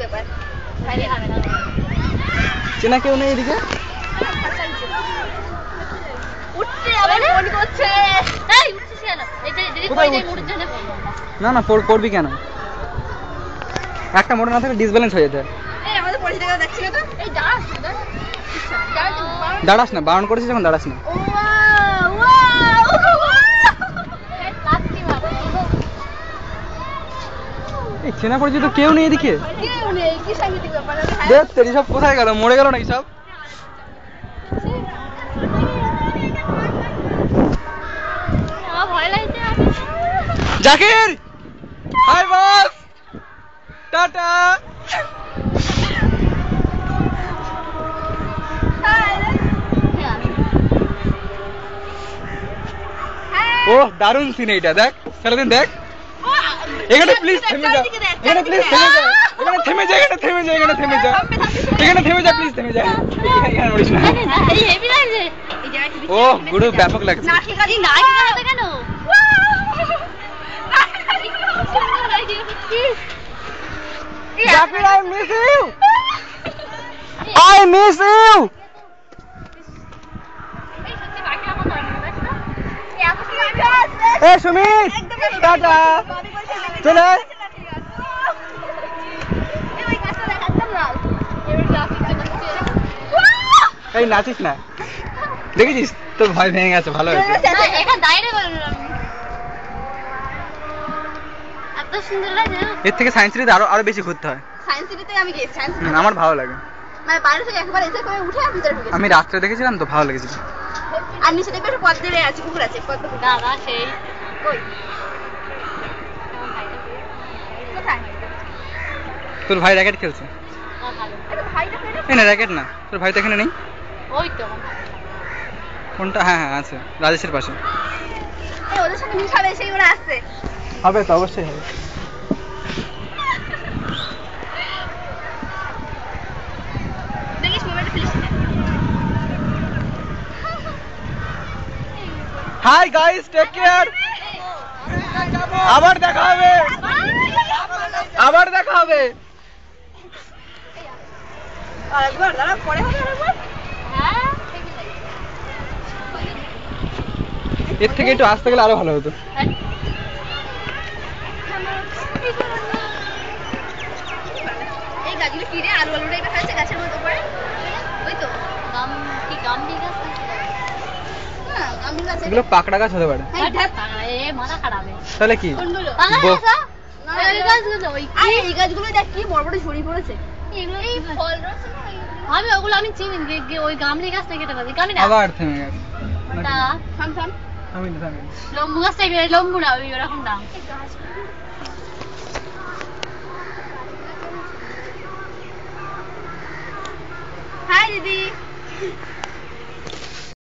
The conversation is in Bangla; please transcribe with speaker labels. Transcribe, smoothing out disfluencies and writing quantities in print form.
Speaker 1: ব্যাপার বাইরে হবে না
Speaker 2: চেনা কেউ নেই এদিকে
Speaker 1: উঠছে আবার ফোন করছে এই উঠছিস কেন এই যে দিদি কই যাই মুড়ির জন্য
Speaker 2: না না পড়বি কেন একটা মোড় না থাকলে ডিসব্যালেন্স হয়ে যেত
Speaker 1: এই আমাদের পরিচিত কথা দেখছিস তো এই
Speaker 2: দাঁড়াস না বারণ করেছিস যখন দাঁড়াস না এই চেনা পরিচিত কেউ নেই এদিকে
Speaker 1: কেউ নেই কি সাংঘাতিক ব্যাপার
Speaker 2: দেখ তোর সব কোথায় গেল মরে গেল নাকি সব
Speaker 1: ভয় লাগছে
Speaker 2: জাকির হাই বস টাটা ও দারুণ সিন এইটা দেখ সারাদিন দেখ এখানে প্লিজ থেমে যা এখানে প্লিজ থেমে যা এখানে থেমে যা এখানে থেমে যা এখানে থেমে যা প্লিজ থেমে যা এখানে মরিস না
Speaker 1: এই হেভি লাগছে
Speaker 2: ও গুরু ব্যাপক লাগছে
Speaker 1: নাকি কাজি নাই কেন কেন
Speaker 2: Zakir I miss you I miss you এই সুমিত টাটা চলে এই নাচিস না দেখেছিস তোর ভয় ভেঙে গেছে ভালো হয়েছে
Speaker 1: এত সুন্দর লাগে
Speaker 2: এর থেকে সায়েন্স সিটিতে আরো বেশি ঘুরতে হয়
Speaker 1: সায়েন্স সিটিতে আমি গেছি সায়েন্স
Speaker 2: আমার ভালো লাগে
Speaker 1: মানে বাইরে থেকে একবার এসে করে উঠে ভিতরে ঢুকেছি
Speaker 2: আমি রাত্রে দেখেছিলাম তো ভালো লেগেছিল
Speaker 1: আর নিচে দেখবে একটা পথ দিয়ে আছে কুকুর আছে পথ দাদা সেই কই কোথায়
Speaker 2: তোর ভাই র্যাকেট খেলছে
Speaker 1: এটা ভাইটা ফেলে
Speaker 2: এই না র্যাকেট না তোর ভাই তো এখানে নেই
Speaker 1: ওই তো
Speaker 2: কোনটা হ্যাঁ হ্যাঁ আছে রাজেশের পাশে
Speaker 1: এই ওদের সাথে মিশাবে সেই ওরা আসছে
Speaker 2: হবে তো অবশ্যই হবে
Speaker 1: দেখিস মোবাইলটা ফেলিস না
Speaker 2: হাই গাইস টেক কেয়ার আবার দেখা হবে
Speaker 1: আরেকবার দাঁড়া পরে হবে আরেকবার হ্যাঁ
Speaker 2: এর থেকে একটু আসতে গেলে আরো ভালো হতো
Speaker 1: এই গাছগুলো কিনে আলু আলুটাই দেখা যাচ্ছে গাছের মতো করে ওই তো গামলি গাছ না গামলি গাছ
Speaker 2: এগুলো পাকড়া গাছ হতে পারে
Speaker 1: মাথা খারাপ
Speaker 2: তাহলে কি
Speaker 1: এই গাছগুলো দেখ কি বড় বড় ঝুড়ি পড়েছে এই ফল রস আমি ওগুলো আমি চিনি ওই গামলি গাছ থেকে কেটে পাবি গামলি না
Speaker 2: আবার থেমে গেছে
Speaker 1: থাম
Speaker 2: আমি
Speaker 1: লম্বু গাছ থেকে লম্বু না ওই রকম দাম হাই দিদি